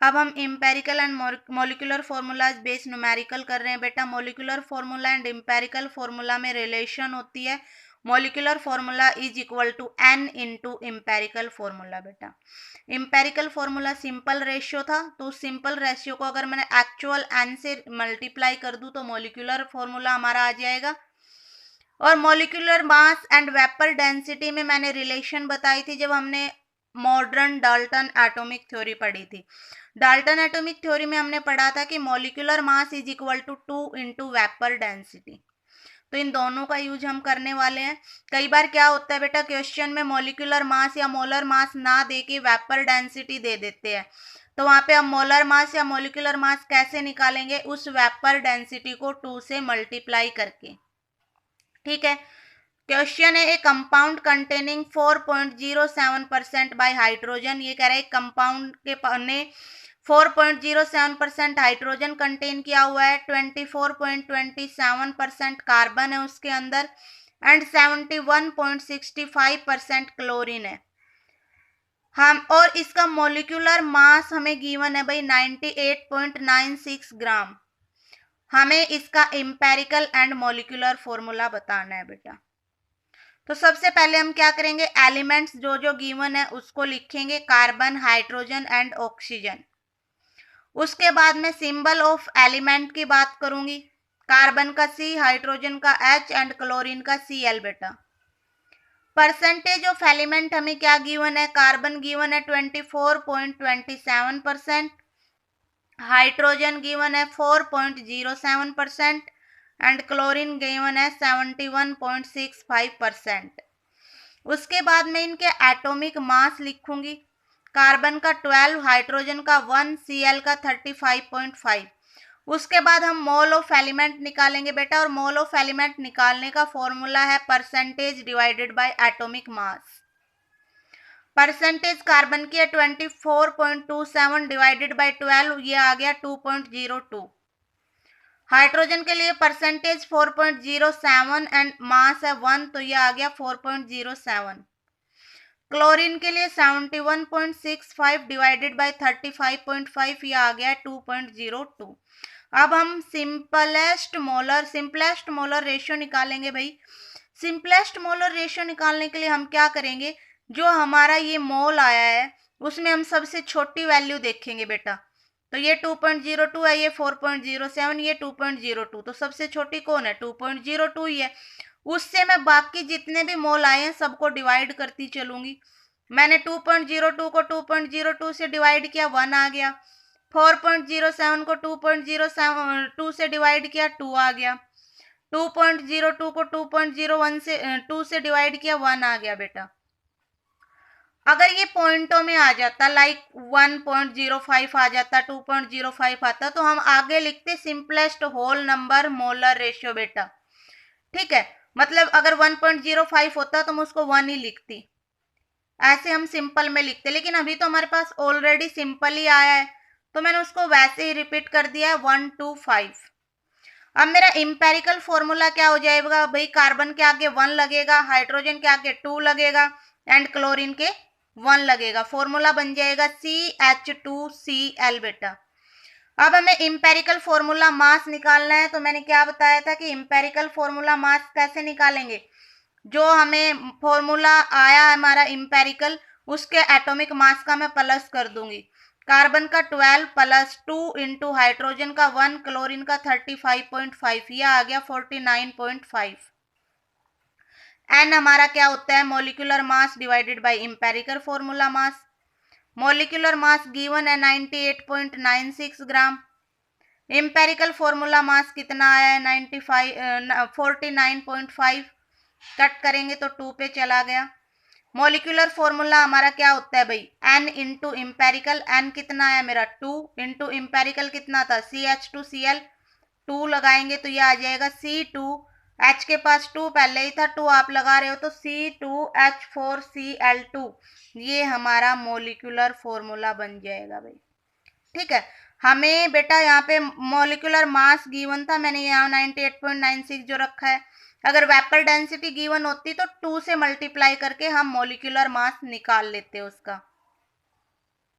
अब हम empirical and molecular formulas based numerical कर रहे हैं बेटा। Molecular formula and empirical formula में रिलेशन होती है। Molecular formula is equal to n into empirical formula बेटा। इम्पेरिकल फॉर्मूला सिंपल रेशियो था, तो सिंपल रेशियो को अगर मैंने एक्चुअल n से मल्टीप्लाई कर दूं तो मोलिकुलर फॉर्मूला हमारा आ जाएगा। और molecular mass and vapour density में मैंने रिलेशन बताई थी जब हमने मॉडर्न डाल्टन एटॉमिक थ्योरी पढ़ी थी। डाल्टन एटॉमिक थ्योरी में हमने पढ़ा था कि molecular mass is equal to 2 into vapour density. तो इन दोनों का यूज हम करने वाले हैं। कई बार क्या होता है बेटा, क्वेश्चन में मॉलिक्यूलर मास या मोलर मास ना दे के वेपर डेंसिटी दे देते हैं, तो वहां पे हम मोलर मास या मॉलिक्यूलर मास कैसे निकालेंगे, उस वेपर डेंसिटी को 2 से मल्टीप्लाई करके। ठीक है, क्वेश्चन है ए कंपाउंड कंटेनिंग 4.07% बाय हाइड्रोजन। ये कह रहे हैं कंपाउंड के ने 4.07% हाइड्रोजन कंटेन किया हुआ है, 24.27% कार्बन है उसके अंदर एंड 71.65% क्लोरीन है। हम और इसका मोलिकुलर मास हमें गिवन है भाई 98.96 ग्राम। हमें इसका एम्पेरिकल एंड मोलिकुलर फॉर्मूला बताना है बेटा। तो सबसे पहले हम क्या करेंगे, एलिमेंट्स जो जो गिवन है उसको लिखेंगे, कार्बन, हाइड्रोजन एंड ऑक्सीजन। उसके बाद में सिंबल ऑफ एलिमेंट की बात करूंगी, कार्बन का C, हाइड्रोजन का H एंड क्लोरीन का Cl बेटा। परसेंटेज ऑफ एलिमेंट हमें क्या गिवन है, कार्बन गिवन है 24.27%, हाइड्रोजन गिवन है 4.07% एंड क्लोरीन गिवन है 71.65%। उसके बाद में इनके एटॉमिक मास लिखूंगी, कार्बन का 12, हाइड्रोजन का 1, Cl का 35.5। उसके बाद हम मोल ऑफ एलिमेंट निकालेंगे बेटा, और मोल ऑफ एलिमेंट निकालने का फॉर्मूला है percentage divided by atomic mass. Percentage carbon की है 24.27 डिवाइडेड बाय 12, ये आ गया 2.02। हाइड्रोजन के लिए परसेंटेज 4.07 एंड मास है 1, तो ये आ गया 4.07। क्लोरीन के लिए 71.65 डिवाइडेड बाय 35.5, ये आ गया 2.02। अब हम सिंपलेस्ट मोलर रेशियो निकालेंगे भाई। सिंपलेस्ट मोलर रेशियो निकालने के लिए हम क्या करेंगे, जो हमारा ये मोल आया है उसमें हम सबसे छोटी वैल्यू देखेंगे बेटा। तो ये 2.02 है, ये 4.07, ये 2.02, तो सबसे छोटी कौन है, 2.02 ही है। उससे मैं बाकी जितने भी मोल आए हैं सबको डिवाइड करती चलूंगी। मैंने 2.02 को 2.02 से डिवाइड किया, 1 आ गया। 4.07 को 2.02 से डिवाइड किया, 2 आ गया। 2.02 को 2.01 से 2 से डिवाइड किया, 1 आ गया बेटा। अगर ये पॉइंटों में आ जाता, लाइक 1.05 आ जाता, 2.05 आता, तो हम आगे लिखते simplest whole number molar ratio बेटा। ठीक है, मतलब अगर 1.05 होता तो मैं उसको 1 ही लिखती, ऐसे हम सिंपल में लिखते। लेकिन अभी तो हमारे पास ऑलरेडी सिंपल ही आया है, तो मैंने उसको वैसे ही रिपीट कर दिया है 125। अब मेरा इम्पेरिकल फॉर्मूला क्या हो जाएगा भाई, कार्बन के आगे 1 लगेगा, हाइड्रोजन के आगे 2 लगेगा एंड क्लोरीन के 1 लगेगा। फॉर्मूला बन जाएगा CH2Cl बेटा। अब हमें इम्पेरिकल फॉर्मूला मास निकालना है, तो मैंने क्या बताया था कि इम्पेरिकल फॉर्मूला मास कैसे निकालेंगे, जो हमें फॉर्मूला आया हमारा इम्पेरिकल, उसके एटॉमिक मास का मैं प्लस कर दूंगी। कार्बन का 12 प्लस 2 इंटू हाइड्रोजन का 1, क्लोरीन का 35.5, यह आ गया 49.5। एन हमारा क्या होता है, molecular mass divided by empirical formula mass. Molecular mass given है 98.96 ग्राम। इम्पेरिकल फॉर्मूला मास कितना आया है 49.5। कट करेंगे तो 2 पे चला गया। मोलिकुलर फॉर्मूला हमारा क्या होता है भाई, n इंटू इम्पेरिकल। n कितना आया मेरा 2 इंटू इम्पेरिकल कितना था CH2Cl, 2 लगाएंगे तो ये आ जाएगा C2, H के पास 2 पहले ही था, 2 आप लगा रहे हो तो C2H4Cl2, ये हमारा मोलिकुलर फॉर्मूला बन जाएगा भाई। ठीक है, हमें बेटा यहाँ पे मोलिकुलर मास गिवन था, मैंने यहाँ 98.96 जो रखा है। अगर वेपर डेंसिटी गिवन होती तो 2 से मल्टीप्लाई करके हम मोलिकुलर मास निकाल लेते उसका।